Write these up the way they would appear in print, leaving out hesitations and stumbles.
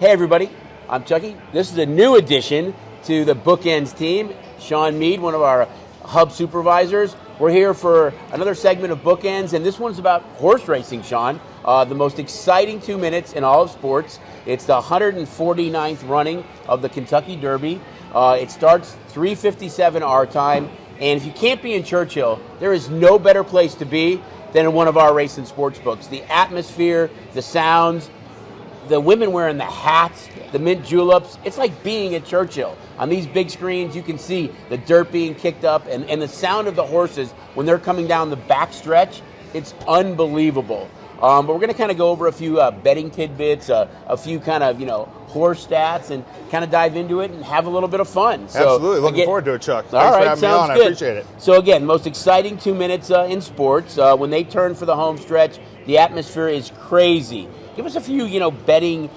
Hey everybody, I'm Chucky. This is a new addition to the Bookends team. Sean Mead, one of our hub supervisors. We're here for another segment of Bookends, and this one's about horse racing, Sean. The most exciting 2 minutes in all of sports. It's the 149th running of the Kentucky Derby. It starts 3:57 our time, and if you can't be in Churchill, there is no better place to be than in one of our racing sports books. The atmosphere, the sounds, the women wearing the hats, the mint juleps. It's like being at Churchill. On these big screens, you can see the dirt being kicked up and the sound of the horses when they're coming down the back stretch. It's unbelievable. But we're going to kind of go over a few betting tidbits, a few kind of, horse stats, and kind of dive into it and have a little bit of fun. So, absolutely. Looking forward to it, Chuck. Thanks all right, for having sounds me on. good. I appreciate it. So, again, most exciting 2 minutes in sports. When they turn for the home stretch, the atmosphere is crazy. Give us a few, betting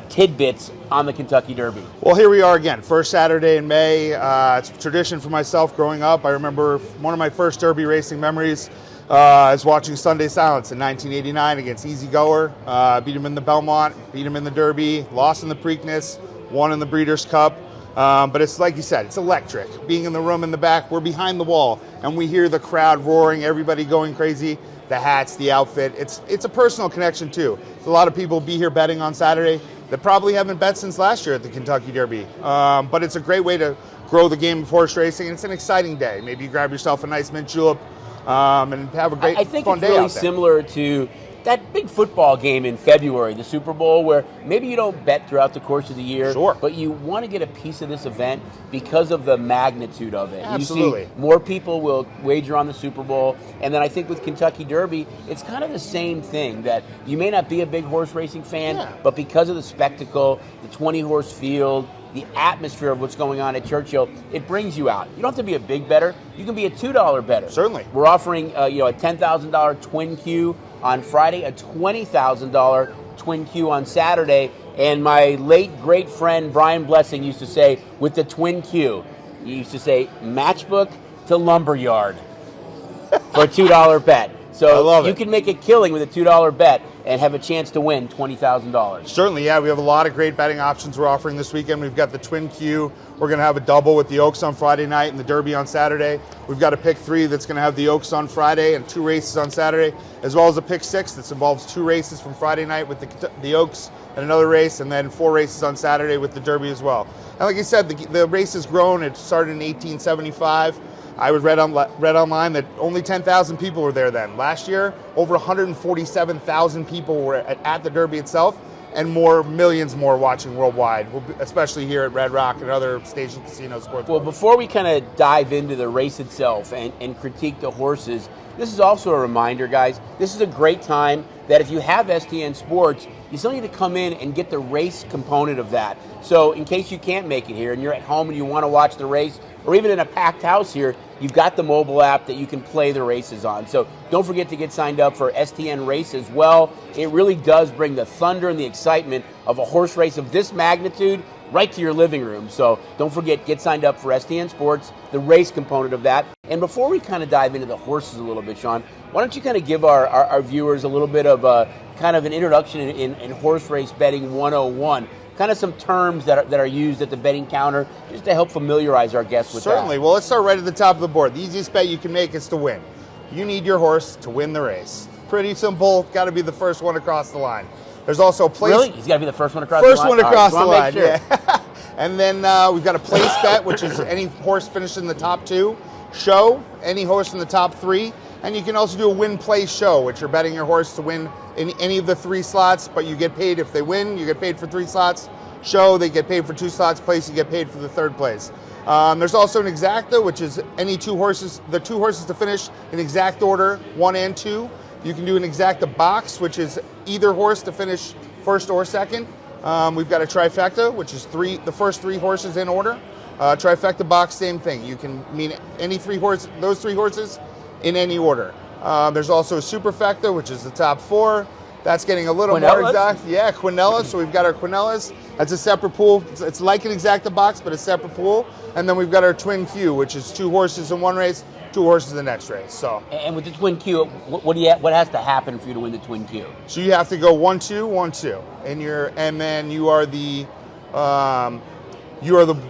tidbits on the Kentucky Derby. Well, here we are again. First Saturday in May. It's a tradition for myself growing up. I remember one of my first Derby racing memories is watching Sunday Silence in 1989 against Easy Goer. Beat him in the Belmont, beat him in the Derby, lost in the Preakness, won in the Breeders' Cup. But it's like you said, it's electric. Being in the room in the back, we're behind the wall, and we hear the crowd roaring, everybody going crazy. The hats, the outfit. It's a personal connection too. There's a lot of people be here betting on Saturday that probably haven't bet since last year at the Kentucky Derby. But it's a great way to grow the game of horse racing, and it's an exciting day. Maybe you grab yourself a nice mint julep and have a great, fun day out there. I think it's really similar to that big football game in February, the Super Bowl, where maybe you don't bet throughout the course of the year, sure, but you want to get a piece of this event because of the magnitude of it. Absolutely. You see more people will wager on the Super Bowl, and then I think with Kentucky Derby, it's kind of the same thing, that you may not be a big horse racing fan, but because of the spectacle, the 20-horse field, the atmosphere of what's going on at Churchill, it brings you out. You don't have to be a big bettor. You can be a $2 bettor. Certainly. We're offering a $10,000 twin Q on Friday, a $20,000 twin Q on Saturday, and my late great friend Brian Blessing used to say, with the twin Q, he used to say, matchbook to lumberyard for a $2 bet. So I love you it. can make a killing with a $2 bet and have a chance to win $20,000. Certainly, yeah. We have a lot of great betting options we're offering this weekend. We've got the Twin Q. We're going to have a double with the Oaks on Friday night and the Derby on Saturday. We've got a pick 3 that's going to have the Oaks on Friday and 2 races on Saturday, as well as a pick 6 that involves 2 races from Friday night with the Oaks and another race, and then 4 races on Saturday with the Derby as well. And like I said, the race has grown. It started in 1875. I read online that only 10,000 people were there then. Last year, over 147,000 people were at the Derby itself, and millions more watching worldwide, especially here at Red Rock and other station casino sports. Well, before we kind of dive into the race itself and critique the horses, this is also a reminder, guys, this is a great time that if you have STN Sports, you still need to come in and get the race component of that. So in case you can't make it here and you're at home and you want to watch the race, or even in a packed house here, you've got the mobile app that you can play the races on. So don't forget to get signed up for STN Race as well. It really does bring the thunder and the excitement of a horse race of this magnitude right to your living room. So don't forget, get signed up for STN Sports, the race component of that. And before we kind of dive into the horses a little bit, Sean, why don't you kind of give our viewers a little bit of kind of an introduction in horse race betting 101. Kind of some terms that are used at the betting counter, just to help familiarize our guests with Certainly. that. Well, let's start right at the top of the board. The easiest bet you can make is to win. You need your horse to win the race. Pretty simple. Got to be the first one across the line. There's also a place. Really? He's got to be the first one across the line? First one across the line, sure. yeah. And then we've got a place bet, which is any horse finished in the top 2. Show, any horse in the top 3. And you can also do a win-play show, which you're betting your horse to win in any of the 3 slots, but you get paid if they win. You get paid for 3 slots. Show, they get paid for 2 slots. Place, you get paid for the 3rd place. There's also an exacta, which is any 2 horses, the 2 horses to finish in exact order, 1 and 2. You can do an exacta box, which is either horse to finish first or second. We've got a trifecta, which is the first 3 horses in order. Trifecta box, same thing. You can mean any 3 horses, those 3 horses in any order. There's also a superfecta, which is the top 4. That's getting a little more exact. Yeah, Quinella. So we've got our Quinellas. That's a separate pool. It's like an exacta box, but a separate pool. And then we've got our Twin Q, which is 2 horses in 1 race, 2 horses the next race. So And with the Twin Q, what has to happen for you to win the Twin Q? So you have to go 1-2, 1-2, and then you are the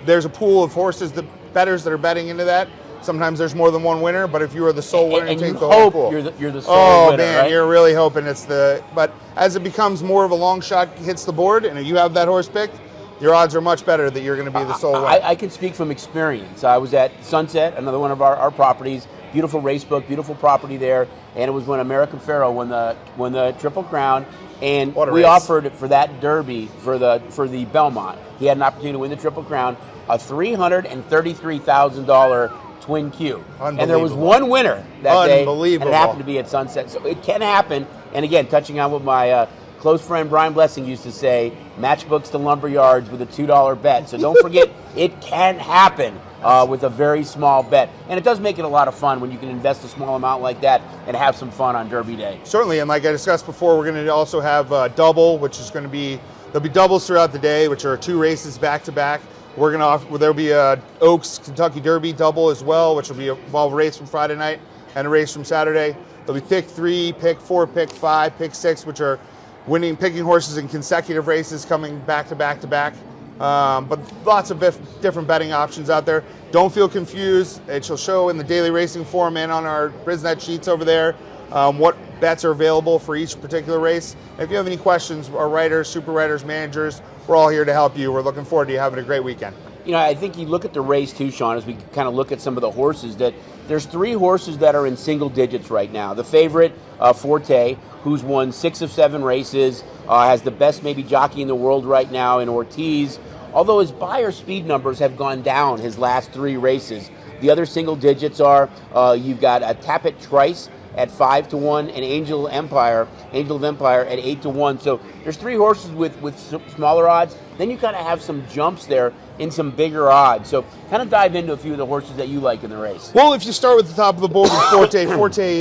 there's a pool of horses, the bettors that are betting into that. Sometimes there's more than one winner, but if you are the sole winner, and you take you the whole hope pool. you're the sole winner, man, right? you're really hoping it's but as it becomes more of a long shot hits the board, and you have that horse picked, your odds are much better that you're going to be the sole winner. I can speak from experience. I was at Sunset, another one of our properties. Beautiful race book, beautiful property there, and it was when American Pharoah won the Triple Crown, and we offered for that Derby for the Belmont. He had an opportunity to win the Triple Crown, a $333,000 Twin Q, and there was one winner that day, and it happened to be at Sunset. So it can happen. And again, touching on what my close friend Brian Blessing used to say, matchbooks to lumber yards with a $2 bet. So don't forget, it can happen with a very small bet. And it does make it a lot of fun when you can invest a small amount like that and have some fun on Derby Day. Certainly, and like I discussed before, we're going to also have double, which is going to be, there'll be doubles throughout the day, which are 2 races back to back. We're going to there'll be a Oaks Kentucky Derby double as well, which will involve a race from Friday night and a race from Saturday. There'll be pick 3, pick 4, pick 5, pick 6, which are picking horses in consecutive races coming back to back to back. But lots of different betting options out there. Don't feel confused. It shall show in the daily racing form and on our Brisnet sheets over there what bets are available for each particular race. If you have any questions, our writers, super writers, managers, we're all here to help you. We're looking forward to you having a great weekend. You know, I think you look at the race too, Sean, as we kind of look at some of the horses, that there's 3 horses that are in single digits right now. The favorite, Forte, who's won 6 of 7 races, has the best maybe jockey in the world right now in Ortiz. Although his Beyer speed numbers have gone down his last 3 races. The other single digits are, you've got a Tapit Trice at 5-1 and Angel of Empire at 8-1. So there's 3 horses with smaller odds. Then you kind of have some jumps there in some bigger odds. So kind of dive into a few of the horses that you like in the race. Well, if you start with the top of the board with Forte,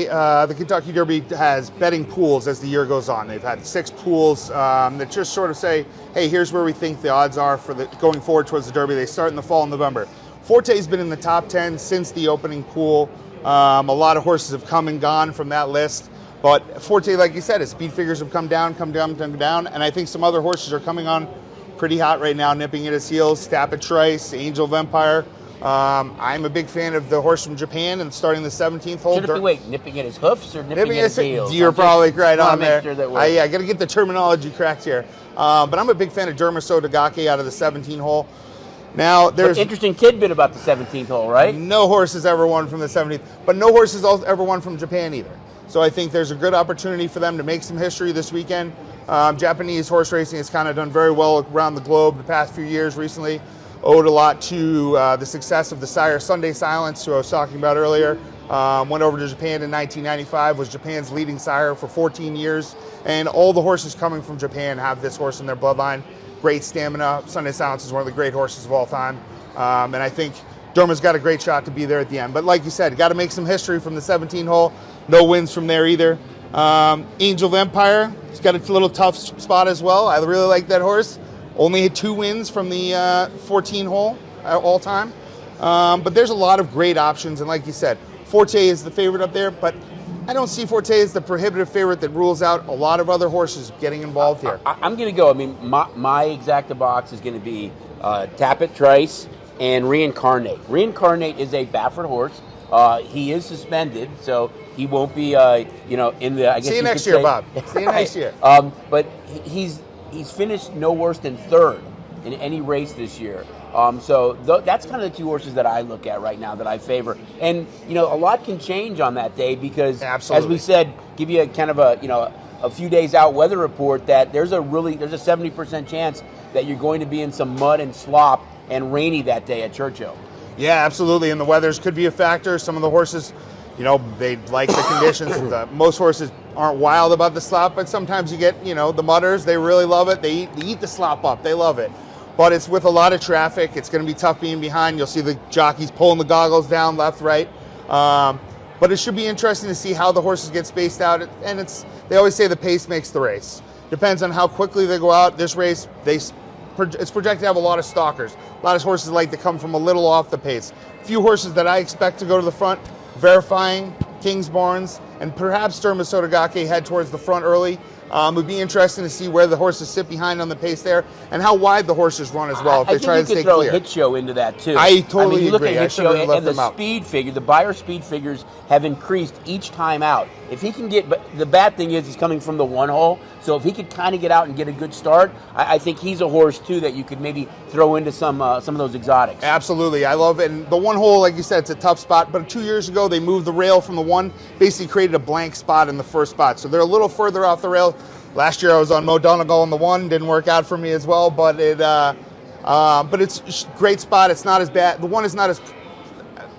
the Kentucky Derby has betting pools as the year goes on. They've had 6 pools that just sort of say, hey, here's where we think the odds are for going forward towards the Derby. They start in the fall in November. Forte's been in the top 10 since the opening pool. A lot of horses have come and gone from that list. But Forte, like you said, his speed figures have come down, and I think some other horses are coming on pretty hot right now, nipping at his heels. Tapit Trice, Angel of Empire. I'm a big fan of the horse from Japan and starting the 17th hole. Nipping at his hoofs or nipping at his heels? You're probably right on there. Sure I got to get the terminology correct here. But I'm a big fan of Dermaso Dagake out of the 17th hole. Now, there's an interesting tidbit about the 17th hole, right? No horse has ever won from the 17th, but no horse has ever won from Japan either. So I think there's a good opportunity for them to make some history this weekend. Japanese horse racing has kind of done very well around the globe the past few years recently. Owed a lot to the success of the sire Sunday Silence, who I was talking about earlier. Went over to Japan in 1995, was Japan's leading sire for 14 years. And all the horses coming from Japan have this horse in their bloodline. Great stamina. Sunday Silence is one of the great horses of all time. And I think Derma's got a great shot to be there at the end. But like you said, got to make some history from the 17 hole. No wins from there either. Angel of Empire, he's got a little tough spot as well. I really like that horse. Only had 2 wins from the 14 hole all time. But there's a lot of great options. And like you said, Forte is the favorite up there, but I don't see Forte as the prohibitive favorite that rules out a lot of other horses getting involved here. I'm going to go. I mean, my exacta box is going to be Tapit Trice and Reincarnate. Reincarnate is a Baffert horse. He is suspended, so he won't be, in the. I guess see you next year, Bob. See you next year. But he's finished no worse than 3rd in any race this year. So that's kind of the 2 horses that I look at right now that I favor. And, a lot can change on that day because, Absolutely. As we said, give you a kind of a few days out weather report that there's a 70% chance that you're going to be in some mud and slop and rainy that day at Churchill. Yeah, absolutely. And the weathers could be a factor. Some of the horses, they like the conditions. Most horses aren't wild about the slop, but sometimes you get, the mudders. They really love it. They eat the slop up. They love it. But it's with a lot of traffic. It's going to be tough being behind. You'll see the jockeys pulling the goggles down left, right. But it should be interesting to see how the horses get spaced out. And they always say the pace makes the race. Depends on how quickly they go out. This race, it's projected to have a lot of stalkers. A lot of horses like to come from a little off the pace. A few horses that I expect to go to the front, verifying Kingsbarns, and perhaps Derma Sotogake head towards the front early. It would be interesting to see where the horses sit behind on the pace there, and how wide the horses run as well if they try to stay clear. I think you could throw a hit show into that too. I totally you look agree. At I hit should show have left and the them out. speed figure, the Beyer speed figures have increased each time out. If he can get, but the bad thing is he's coming from the one hole, so if he could kind of get out and get a good start, I think he's a horse too that you could maybe throw into some of those exotics. Absolutely, I love it. And the one hole, like you said, it's a tough spot. But 2 years ago, they moved the rail from the one, basically created a blank spot in the first spot, so they're a little further off the rail. Last year I was on Mo Donegal in the one, didn't work out for me as well, but it's a great spot. It's not as bad. The one is not as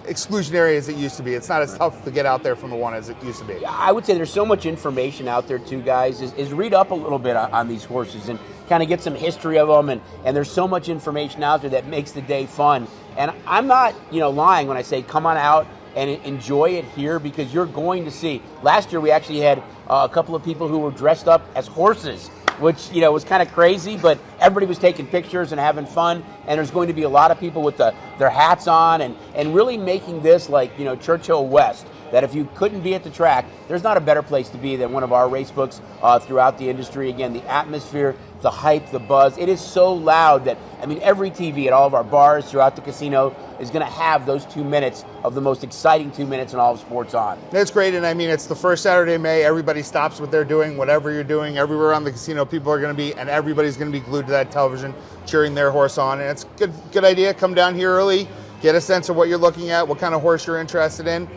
exclusionary as it used to be. It's not as tough to get out there from the one as it used to be. I would say there's so much information out there too, guys, is read up a little bit on these horses and kind of get some history of them, and there's so much information out there that makes the day fun. And I'm not lying when I say come on out and enjoy it here, because you're going to see. Last year we actually had a couple of people who were dressed up as horses, which was kind of crazy, but everybody was taking pictures and having fun, and there's going to be a lot of people with their hats on and really making this like Churchill West, that if you couldn't be at the track, there's not a better place to be than one of our race books throughout the industry. Again, the atmosphere, the hype, the buzz, it is so loud that, every TV at all of our bars throughout the casino is going to have those 2 minutes of the most exciting 2 minutes in all of sports on. That's great, and it's the first Saturday in May. Everybody stops what they're doing, whatever you're doing. Everywhere around the casino, people are going to be, and everybody's going to be glued to that television, cheering their horse on. And it's a good idea. Come down here early, get a sense of what you're looking at, what kind of horse you're interested in.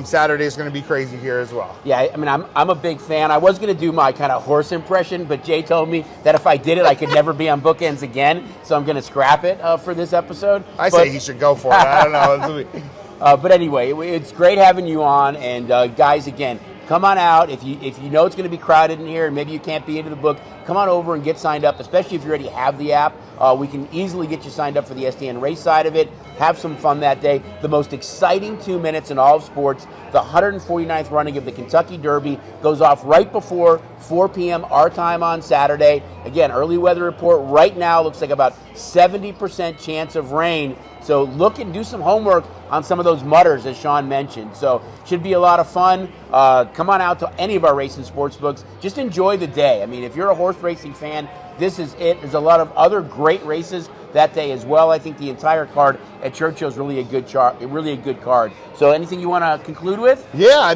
Saturday is going to be crazy here as well. Yeah, I'm a big fan. I was going to do my kind of horse impression, but Jay told me that if I did it, I could never be on Bookends again, so I'm going to scrap it for this episode. I say he should go for it. I don't know. But anyway, it's great having you on, and guys, again, come on out. If you know it's going to be crowded in here and maybe you can't be into the book, come on over and get signed up, especially if you already have the app. We can easily get you signed up for the STN race side of it. Have some fun that day. The most exciting 2 minutes in all of sports, the 149th running of the Kentucky Derby, goes off right before 4 p.m. our time on Saturday. Again, early weather report right now looks like about 70% chance of rain. So look and do some homework on some of those mutters, as Sean mentioned. So should be a lot of fun. Come on out to any of our racing sports books. Just enjoy the day. If you're a horse racing fan, this is it. There's a lot of other great races that day as well. I think the entire card at Churchill is really a good card. So anything you want to conclude with? Yeah, I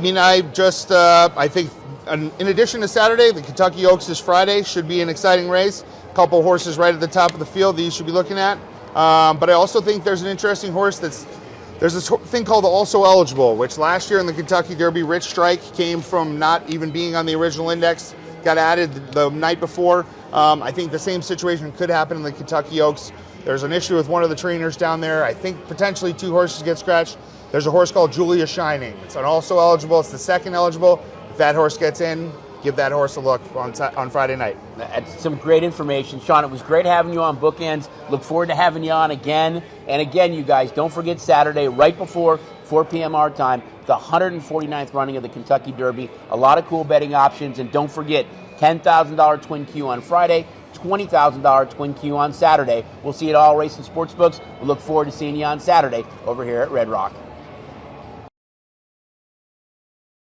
think in addition to Saturday, the Kentucky Oaks is Friday. Should be an exciting race. A couple horses right at the top of the field that you should be looking at. But I also think there's an interesting horse there's this thing called the Also Eligible, which last year in the Kentucky Derby, Rich Strike came from not even being on the original index, got added the night before. I think the same situation could happen in the Kentucky Oaks. There's an issue with one of the trainers down there. I think potentially 2 horses get scratched. There's a horse called Julia Shining. It's an Also Eligible. It's the second eligible. If that horse gets in, give that horse a look on Friday night. That's some great information. Sean, it was great having you on Bookends. Look forward to having you on again. And again, you guys, don't forget Saturday, right before 4 p.m. our time, the 149th running of the Kentucky Derby. A lot of cool betting options. And don't forget, $10,000 Twin Q on Friday, $20,000 Twin Q on Saturday. We'll see you at all racing sports books. We look forward to seeing you on Saturday over here at Red Rock.